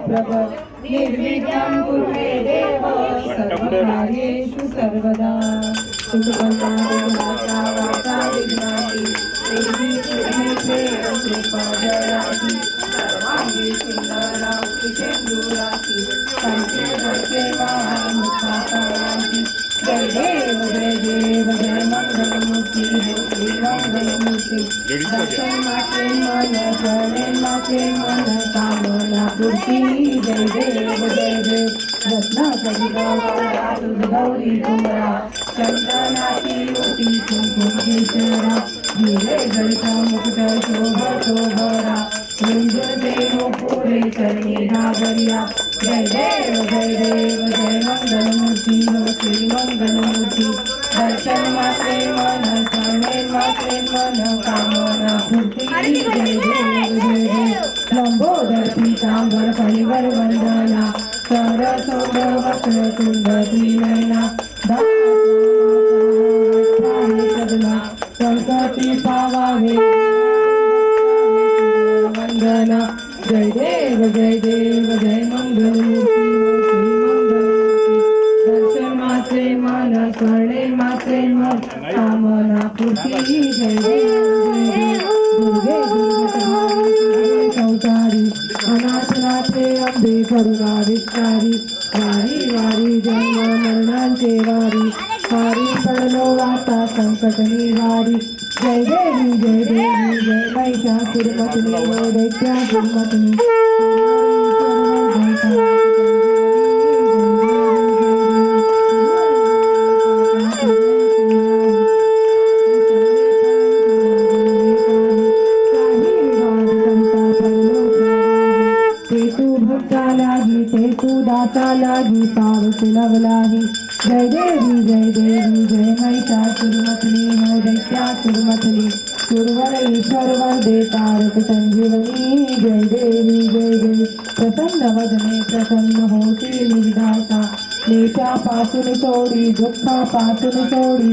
प्रभ निर्विघ्नं कुरु मे देव सर्वकार्येषु सर्वदा सुखकल्पानां वाचा विघ्नाति देवी सुरमे कृपा जयाति सर्वांगी सुंदराति सिंदूराति कंठे मुखाकाराति जय देव जय मंगलमूर्ति श्री मंगलमूर्ति दर्शन मात्रे मन शरणे मात्रे मन कामना पूर्ति जय देव रत्नाकरी गौरी कुमरा चंदनाची ओटी कुंकुम केशरा हिरे गळिता मुकुट शोभरा रुंजन देव पुरे चरणी घाबरिया जय देव जय मंगलमूर्ती श्री मंगलमूर्ती दर्शन मात्रे मन शरणे मात्रे मन कामना पूर्ति जय देव लंबोदर पीतांबर परिवर वंदना सरसोद वक्र कुंड त्रिनयना सगला संकटी पावावे वंदना जय देव जय मंगलमूर्ती दर्शन मात्रे मन शरणे मात्रे मन कामना पूर्ति जय देव दुर्गे सौचारी अनाथनाथे अंबे करुणा विस्तारी वारी वारी जन्म मरणांचे वारी वारी पडलो वाता संकट निवारी जय देवी जय महिषासुरमर्दिनी जय दैत्यासुरमर्दिनी दाता लागी पावसी नवलाही जय देवी जय महिषासुरमर्दिनी जय दैत्यासुरमर्दिनी सुरवर ईश्वर वरदे तारक संजीवनी जय देवी प्रसन्न वदने प्रसन्न होती निधाता नेचा पासून सोडी दुःखा पासून सोडी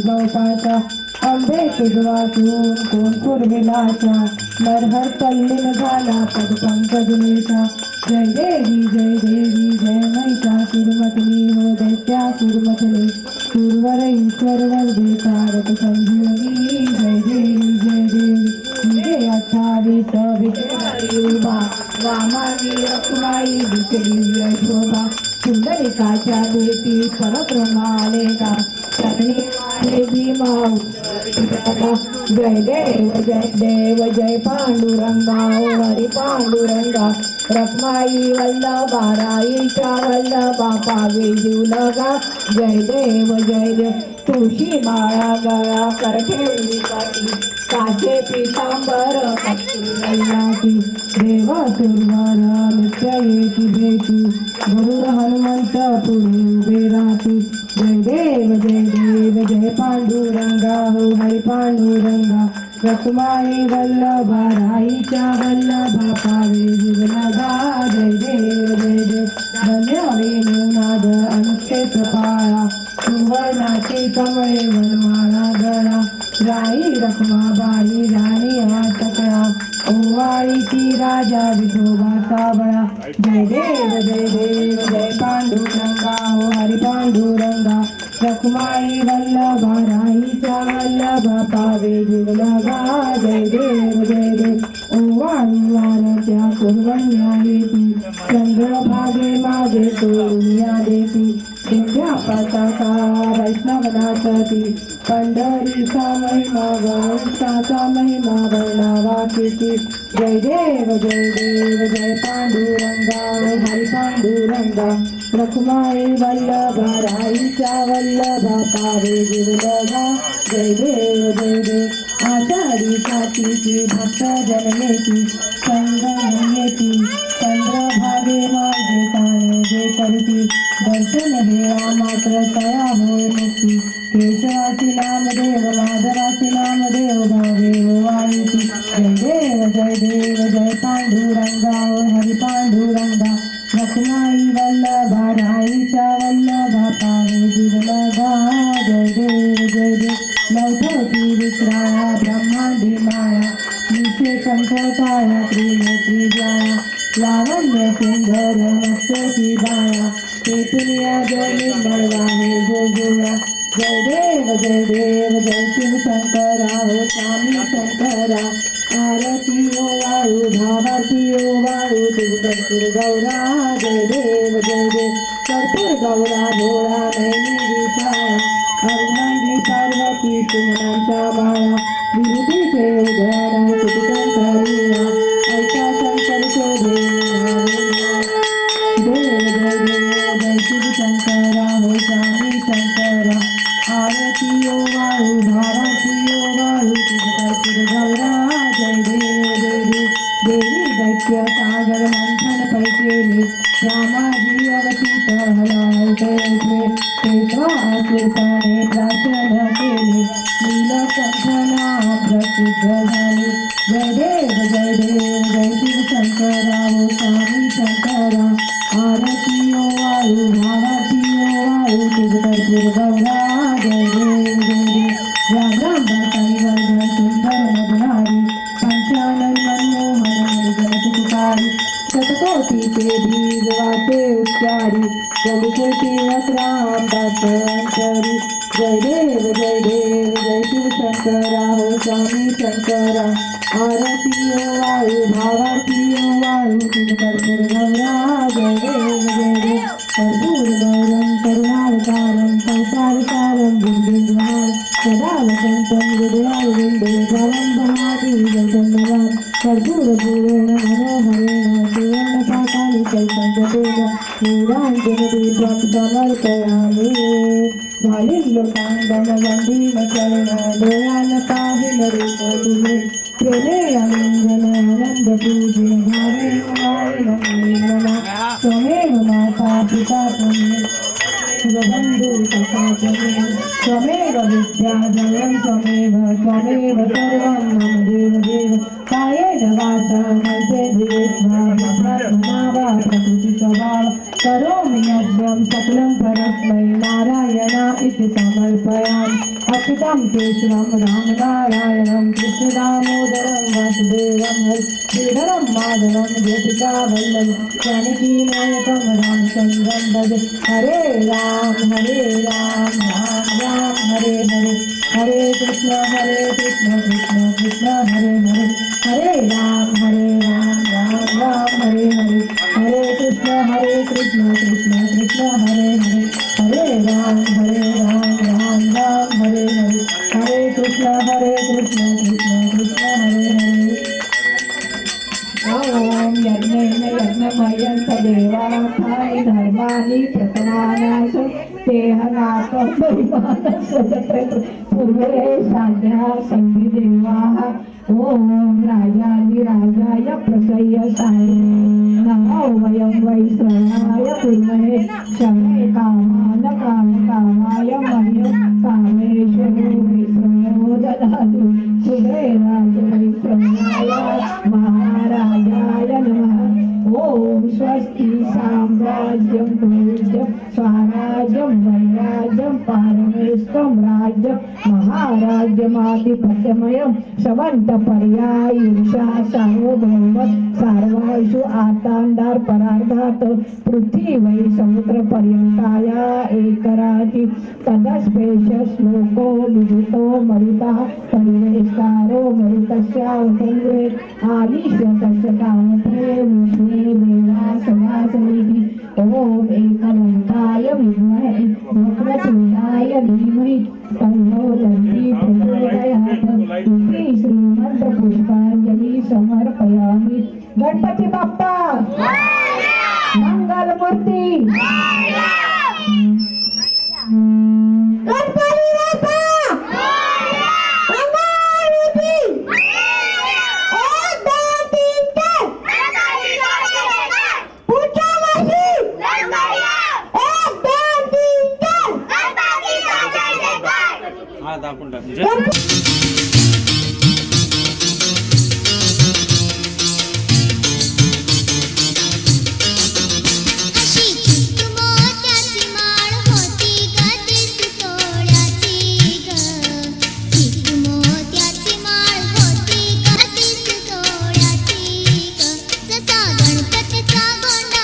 गौपाचा अंबे तुझवाचून कोण पुरविलाचा नरहर तल्लीन झाला पद पंकज नेचा जय देवी जय महिषासुरमर्दिनी हो दैत्यासुरमर्दिनी सुरवर ईश्वर वरदे तारक संजीवनी जय देवी 28 विजयी वामानी रखुमाई विचली यशोभा सुंदरिकाच्या भेटी परक्रमाने का चरणी माऊ जय देव जय पांडुरंगा हरी पांडुरंगा रखमाई वल्लभा राईच्या वल्लभा पावे जीवलगा जय देव तुळशी माळा गळा कर ठेवली काठी काचे पितांबर कस्तुरी देव सुरवर नित्य येती भेटी गरुड हनुमंत पुढे उभे राहती जय देव जय पांडुरंगा हो हरी पांडुरंगा रखमाई वल्लभा राईच्या वल्लभा पावे जीवलगा जय देव धन्य वेणुनाद अनुक्षेत्र पाळा सुवर्णाची कमळे वनमाळा गळा राई रखमाबाई राणी आटकळा ओवाळीची राजा विठोबा सावळा जय देव जय पांडुरंगा हो हरी पांडुरंगा रखमाई वल्लभा राईच्या वल्लभा पावे जीवलगा जय देव ओवाळी वारच्या कुर्वण्या येती चंद्रभागे मागे सोनिया देती दिव्या पताका वैष्णवनाथती पंढरीचा महिमा वंशाचा महिमा वर्णावा किती जय देव जय पांडुरंगा हरी पांडुरंगा रखमाई वल्लभा राईच्या वल्लभा पावे जीवलगा जय देव आषाढी सातीची भक्त जनमेती संगमेती चंद्रभागे मागे ताने जे करती दर्शन हेळा मात्र तया होय मुक्ती केशवाची नामदेव माधवाची नामदेव भावे वाणीती जय देव जय पांडुरंगा हरी पांडुरंगा रखमाई वल्लभा राईच्या वल्लभा पावे जीवलगा जय देव लवधवती विक्राया ब्रह्मांडी माया निशे कंठ काया त्रिनेत्री जाया लावण्य सुंदर मस्तकी बाळा तेथून या जगी बळवाने गोगोळा जय देव जय शिव शंकरा हो स्वामी शंकरा आरती ओ वाळू भावाती ओ वाळू तू कर्पूर गौरा जय देव कर्पूर गौरा भोळा नैनी विशाळा अर्धांगी पार्वती सुमनांच्या बाळा विरुद्धीचे उदरा कुटुंबरिया ऐका शंकर शोभे देव जय शिव शंकरा हो स्वामी शंकरा आरती ओ वाळू भारती ओ वाळू कर्पूर गौरा जय देव देवी दैत्य सागर मंथन पैकेले श्यामाजी अवतीत हलालते कृपणे प्राशन केले नीलकंठना प्रसिद्ध झाले जय देव जय शिव शंकरा हो स्वामी शंकरा आरती ओ वाळू भावाती ओ वाळू कर्पूर गौरा जय देव व्याघ्रांबरताई वर्ग सुंदर मधुरारी पंचानन मनमोहन जगतुकारी शतकोटीचे बीज वाचे उच्चारी जगकोटी अकराम दासंतरी जय देव जय शिव शंकरा हो स्वामी शंकरा आरती ओ वाळू भावाती ओ वाळू कर्पूर गौरा जय देव कर्पूर गौरम करुणावतारम संसारसारम बिंदुद्वार सदा वसंतं हृदयारविन्दे भवं भवाति जगन्नाथ कर्पूरपूरेण मनोहरेण सुवर्णपाकालिकैकञ्जतेन नीराञ्जनदीपं समर्पयामि बालिल्लोकाङ्गणवन्दीमचरण दयान पाहि नरेको तुमे प्रेमे आनन्दपूजिन भावेन वारिणं त्वमेव माता पिता बन्धु सखा त्वमेव विद्याजयं त्वमेव सर्वं मम देव कायेन वाचा मनसेन्द्रियेर्वा ब्रह्मणा वा प्रकृतिस्वभाव करोमि यज्ञं सकलं परस्मै नारायणा इति समर्पयामि अच्युतं केशवं रामनारायणं कृष्णदामोदरं वासुदेवं श्रीधरं माधवं गोपिकावल्लभं जानकीनायकं रामचन्द्रं भजे हरे राम राम राम हरे हरे हरे कृष्ण कृष्ण कृष्ण हरे हरे हरे राम राम राम हरे हरे हरे कृष्ण कृष्ण कृष्ण हरे हरे हरे राम राम राम हरे हरे हरे कृष्ण कृष्ण कृष्ण हरे हरे ओम यज्ञेन यज्ञमयं तदेवार्थानि धर्माणि प्रथमानाश तेहनाकं परिमाणस्य पूर्वे साध्या संविदेवाः ओम राजाधिराजाय प्रसय्यसाय नमो वयं वै श्रवणाय कुर्महे शमे कामाय मह्यं कामेश्वरो वै श्रवणो ददातु शुभे राज वै श्रवणाय महाराजाय नमः ओम स्वस्ति साम्राज्यं भोज्यं स्वराज्यं वैराज्यं पारमेष्टं राज्यं महाराज्यमाधिपत्यमयं समन्तपर्यायुषा सार्वभौम सार्वासु आतांदार परार्धात पृथ्वी समुद्रपर्यंताया एकराची तदस्पेश श्लोको विभूतो मरुतः परिवेष्टारो मरुतस्यावसंग्रे आदिश्वतस्य कामत्रे विष्णे देवा समासनिधि ओम एकमन्ताय विद्महे वक्रतुण्डाय धीमहि तन्नो दन्ति प्रचोदयात् इति श्रीमन्त्रपुष्पाञ्जलि समर्पयामि गणपती बाप्पा मंगलमूर्ती गणपती बाप्पा मंगलमूर्ती एक दोन तीन चार पुढच्या वर्षी एक दोन तीन चार गणपतीचा गोंधळ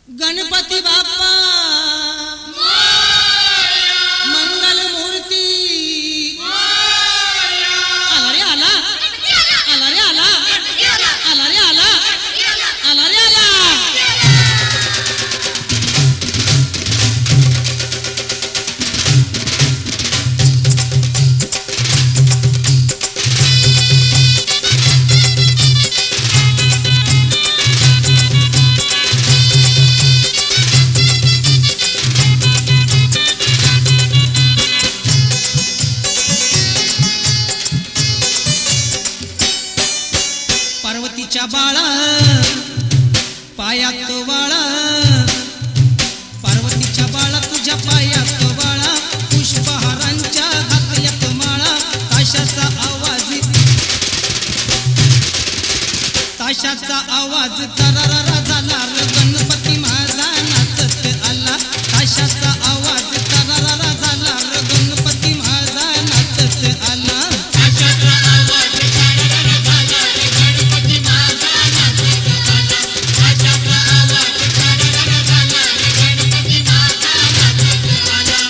गणपती बाप्पा मंगल मूर्ती आला रे आला आला रे आला आला रे आला आला रे आला. पार्वतीच्या बाळा पायात वाळा पार्वतीच्या बाळा तुझ्या पायात वाळा पुष्पहारांच्या घातल्यात माळा ताशाचा आवाज तरारा झाला र गणपती माझा नाचत आला ताशाचा आवाज तरारा झाला र गणपती माझा नाचत आला ताशाचा आवाज तरारा झाला र गणपती माझा नाचत आला ताशाचा आवाज तरारा झाला र गणपती माझा नाचत आला.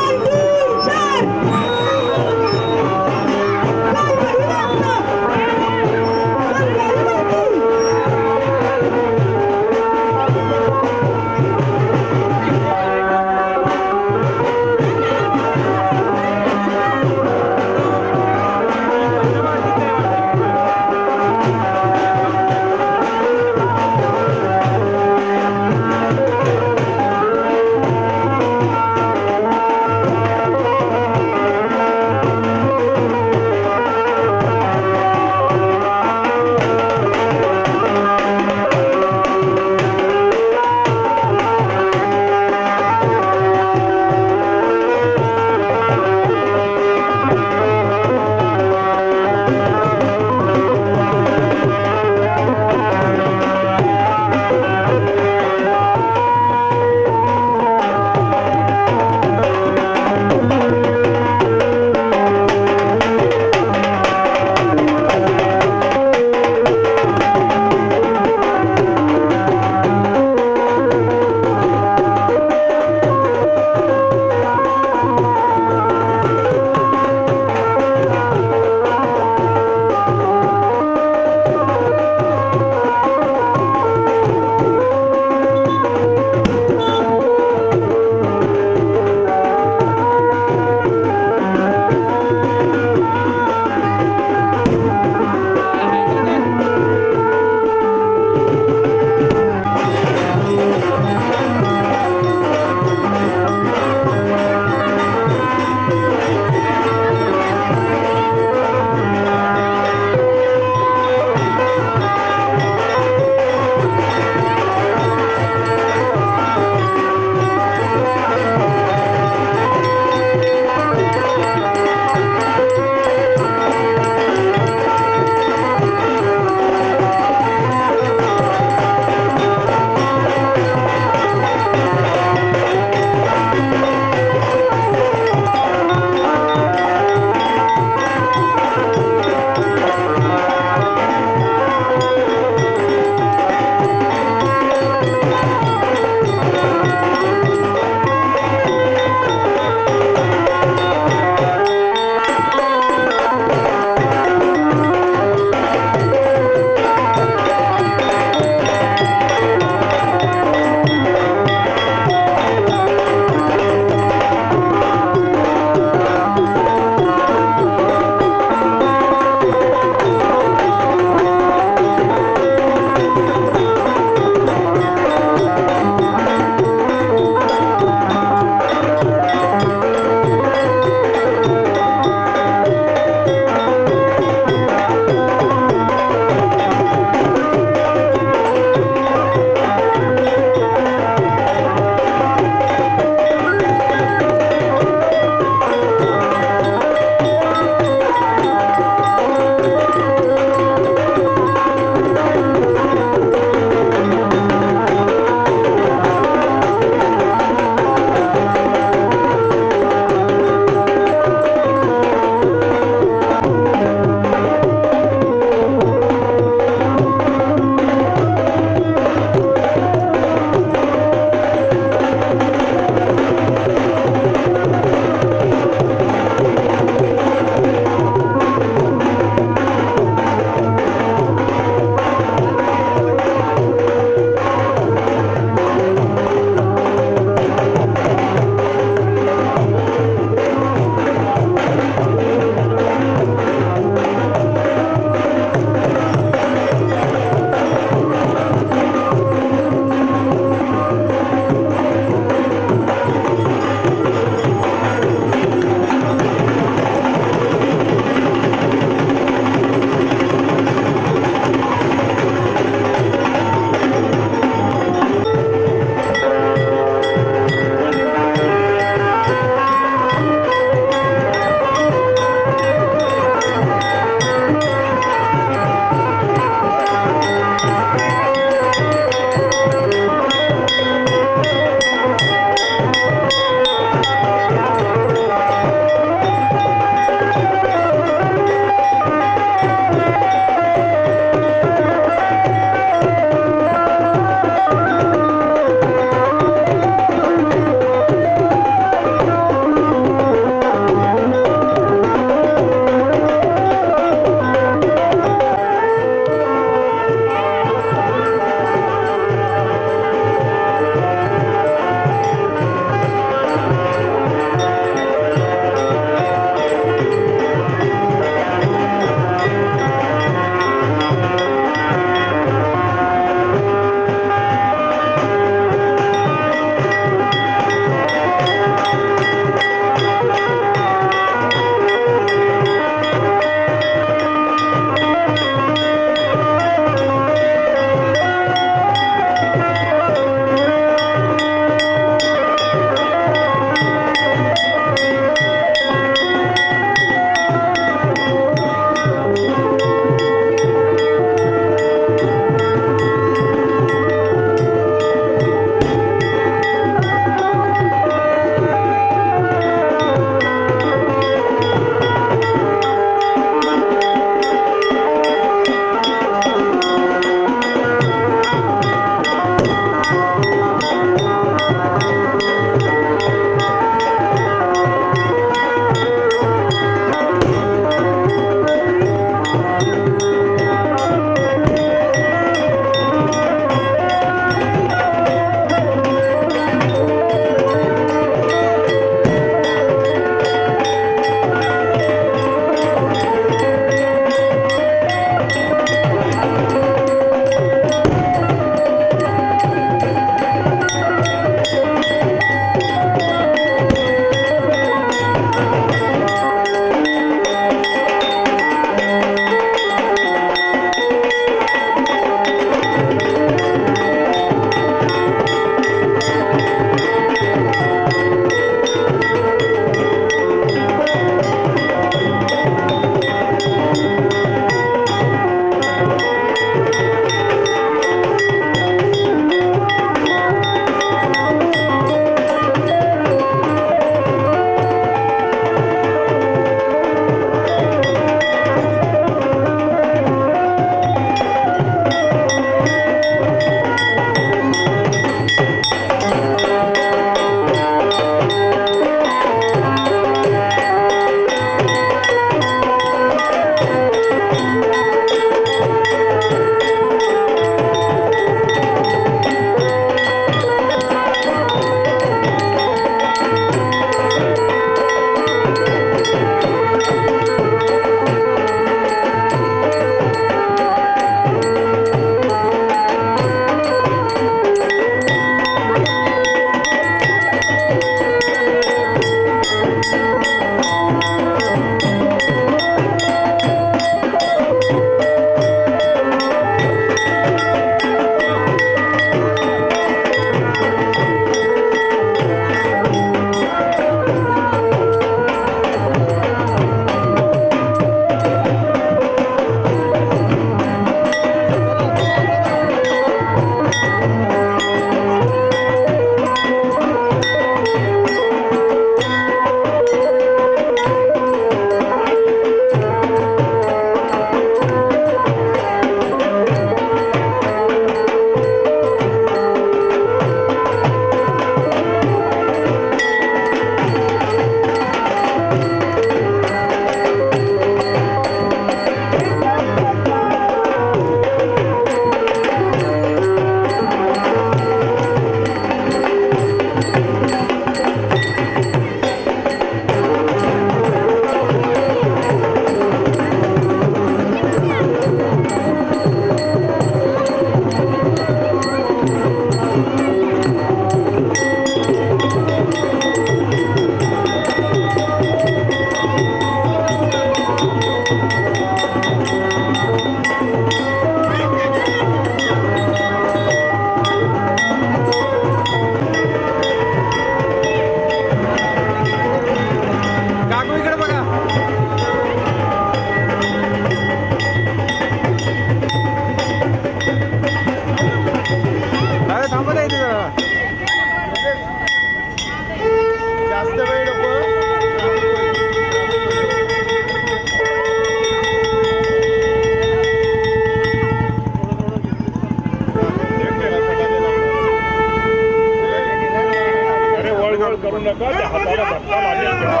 नका त्या हाताला धक्का लागेल तेव्हा.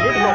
नीट बघ.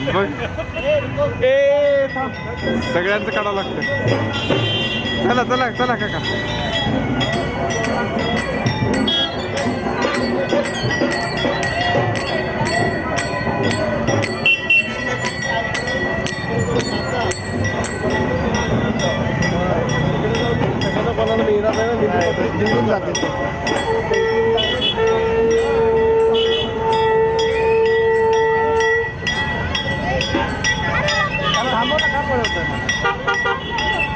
बघ ए थांब. सगळ्यांचं काढावं लागतं. चला चला चला काका. निघून जाते.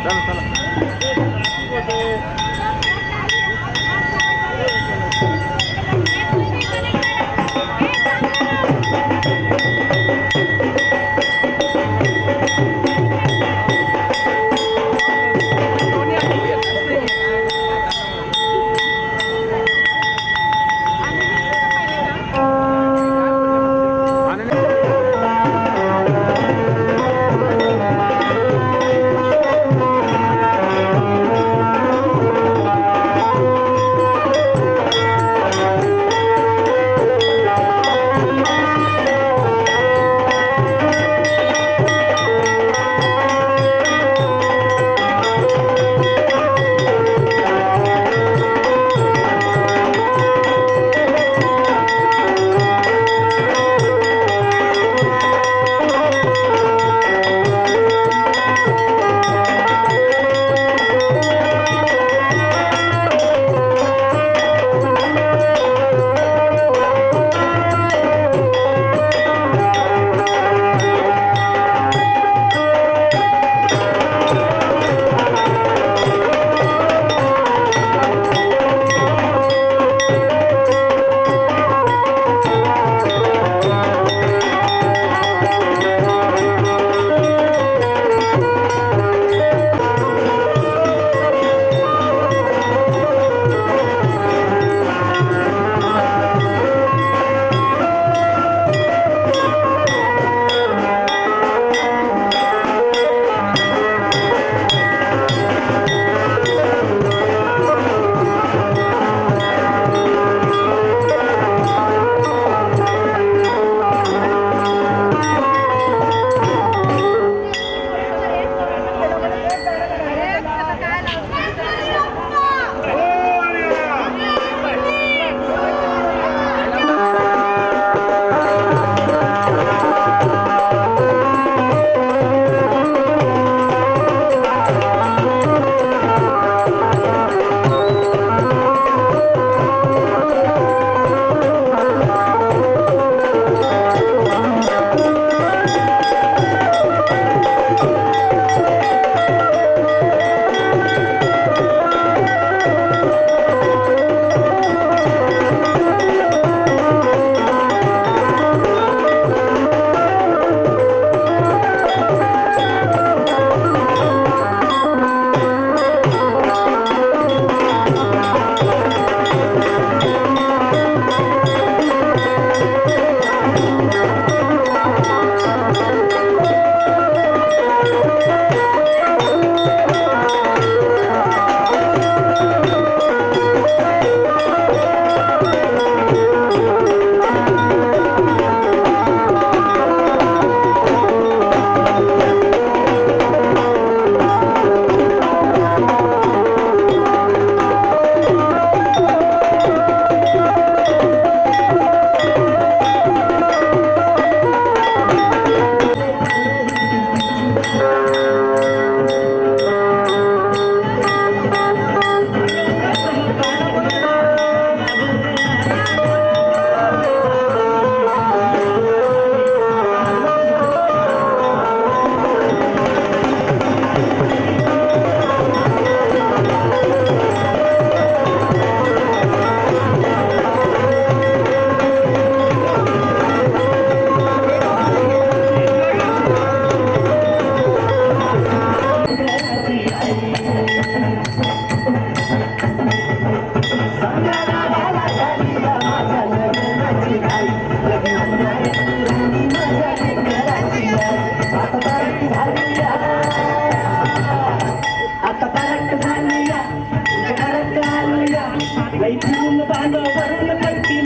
चला चला.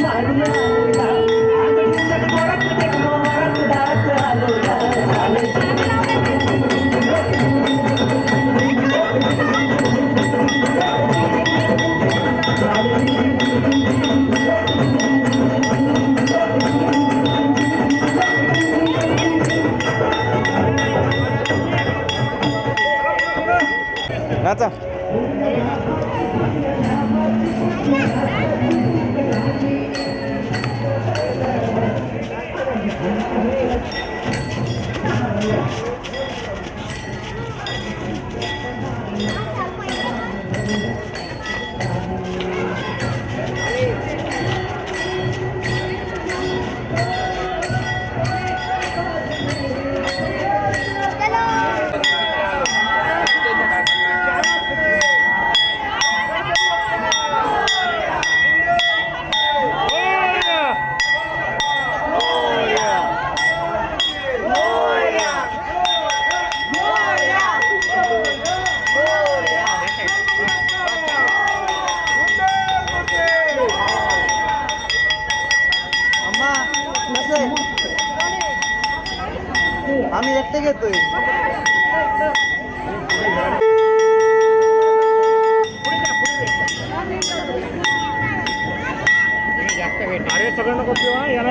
मारूया मध्ये घेतोय. अरे सगळं नको पिवा याला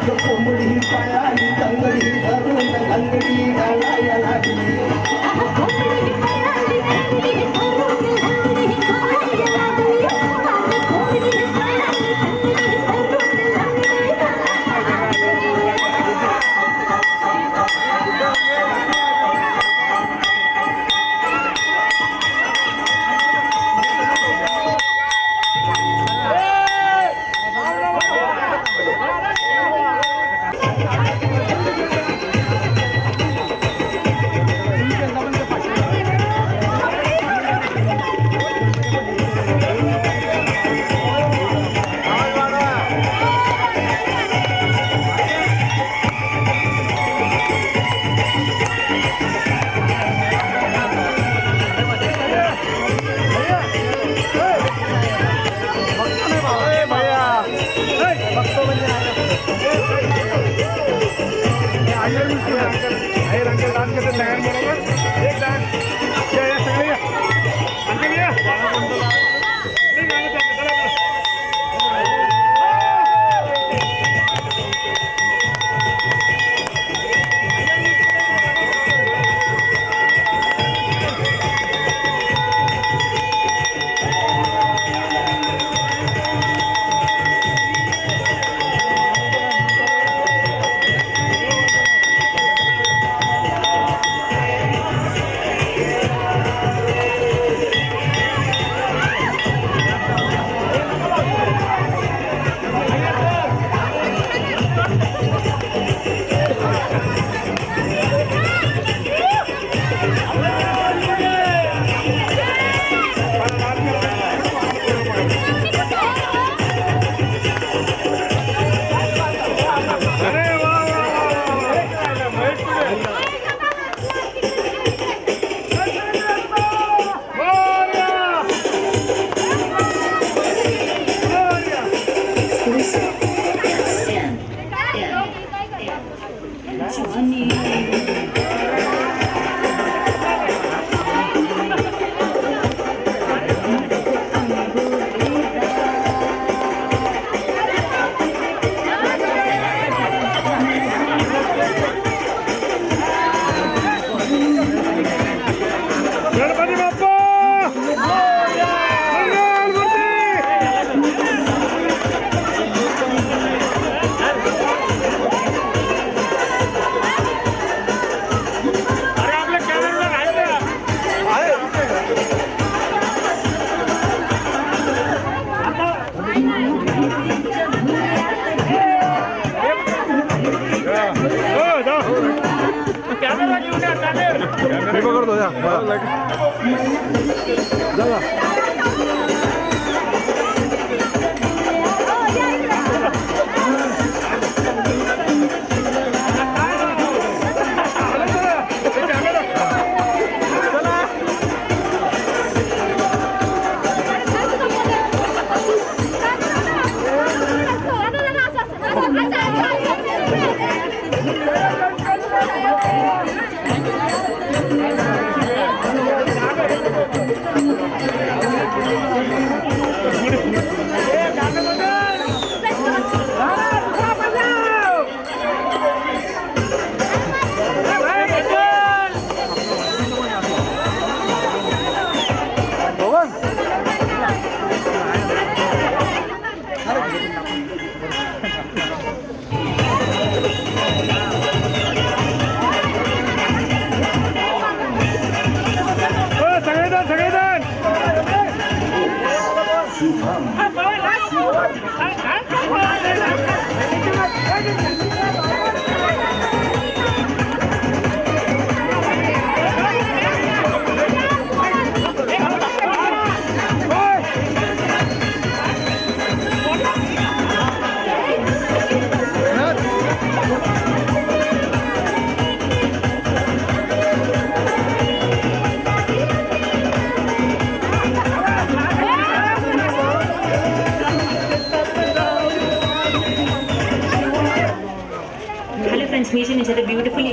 तो कोंबडी पायाली तंगडी धरून अंगडी घालाया लागली. मी पकडतो जा Thank you.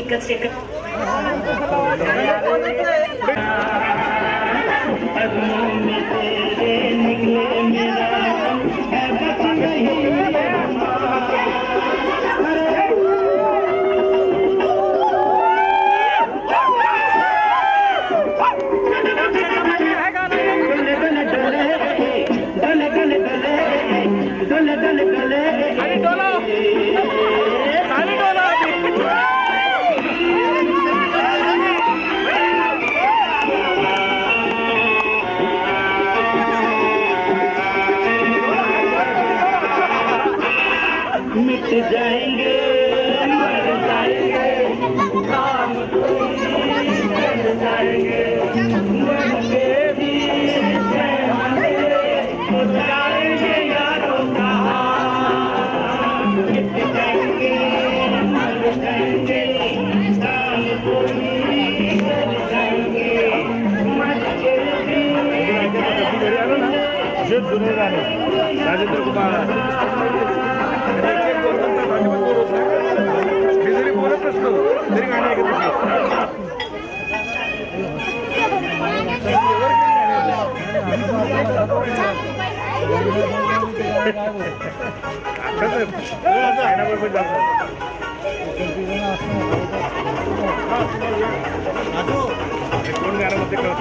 एकच एकच मिट जाएंगे मर जाएंगे काम कर जाएंगे मन के भी हो जाएंगे यारों कहाँ मिट जाएंगे मर जाएंगे काम कर जाएंगे मन के भी जुने गाणे राजेंद्र कुमार मी जरी बोलत असतो तरी गाणी ऐकत कोण गाण्यामध्ये कळत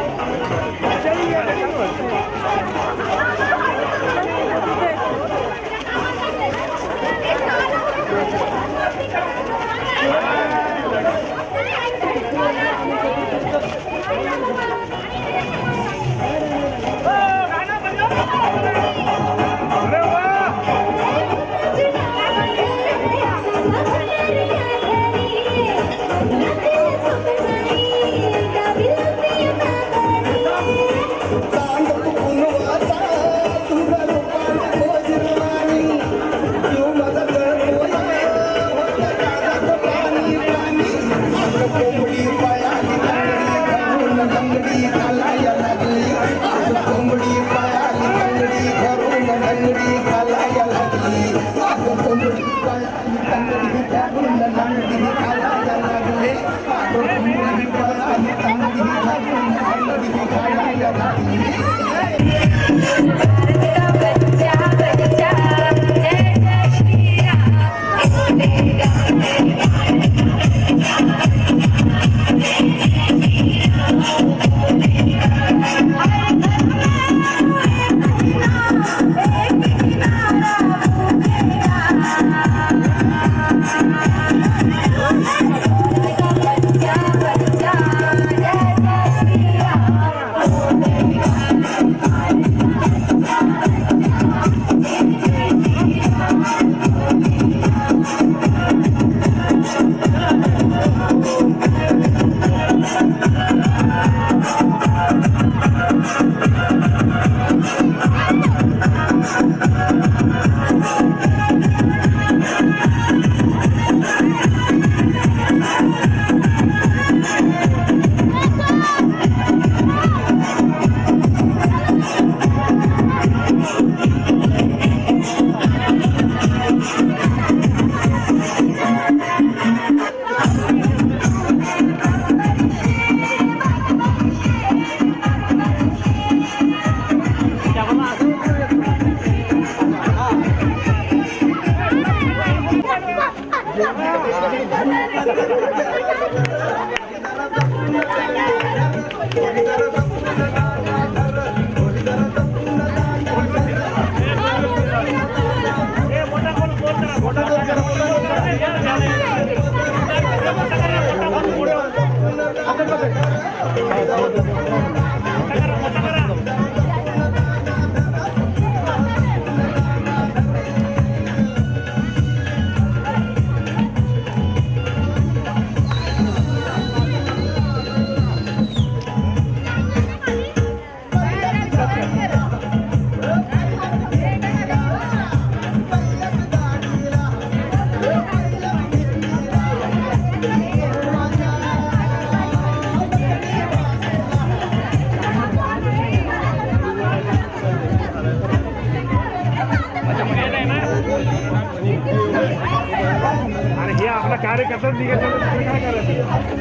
कार्यकर्ता निघायचं काय करायचं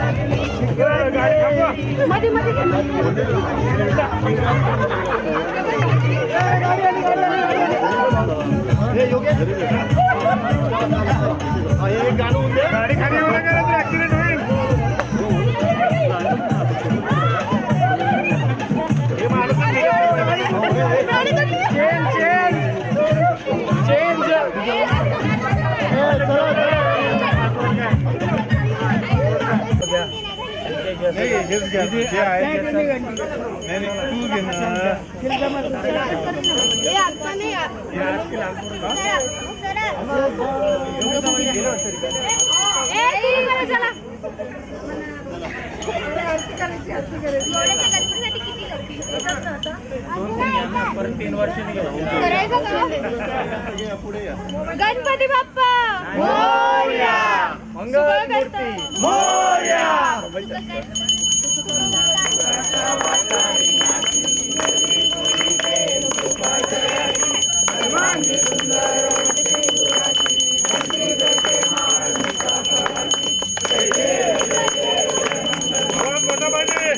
गाडी थांबवा. मध्ये मध्ये गाडी खाली येऊ नका तर ऍक्सिडेंट होईल. हे माणूस गणपती बाप्पा मोरया. मंगलमूर्ती मोरया. मोठा पाहिजे.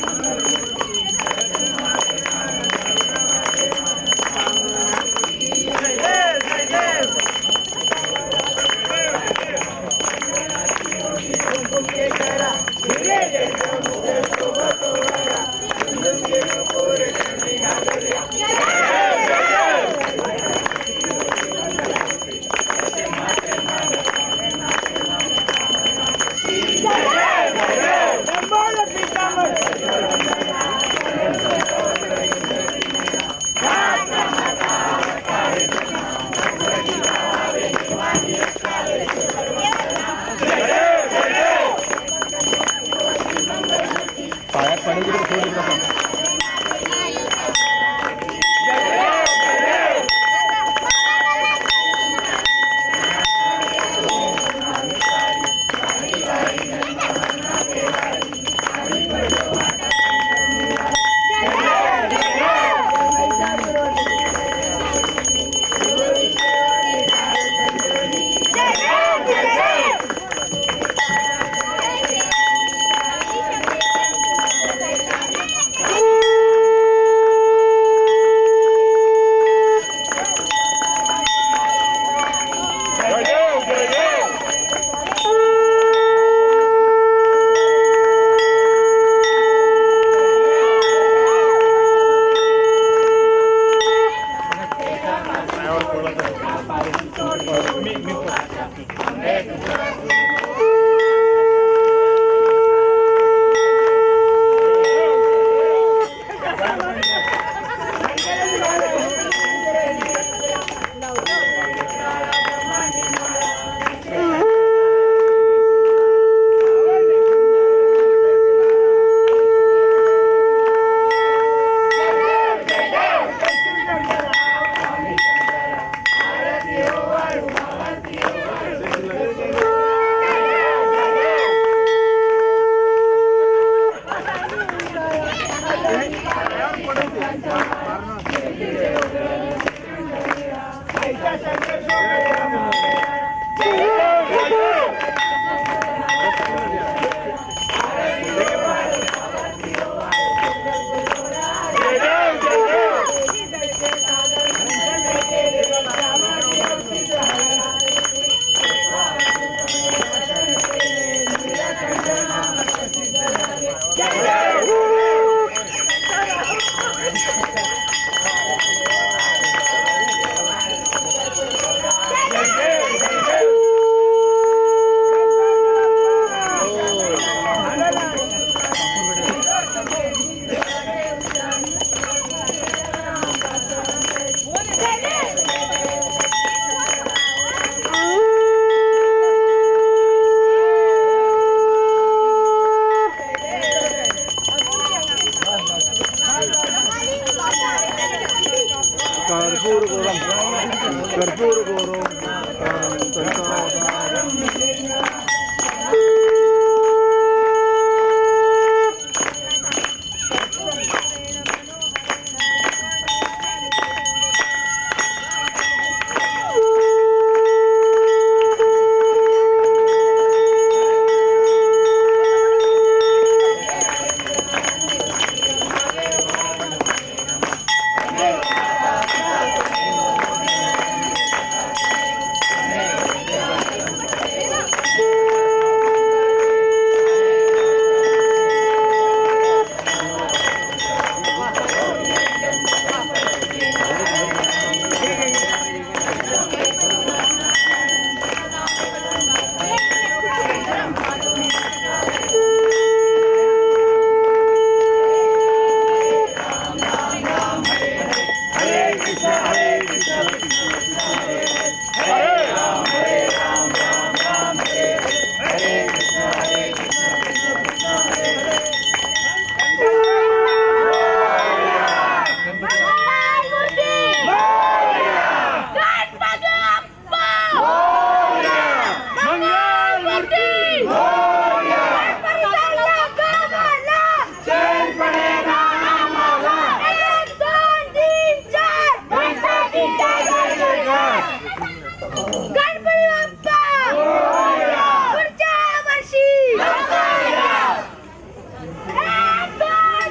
कर्पूर गौरम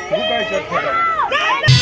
खूप आहे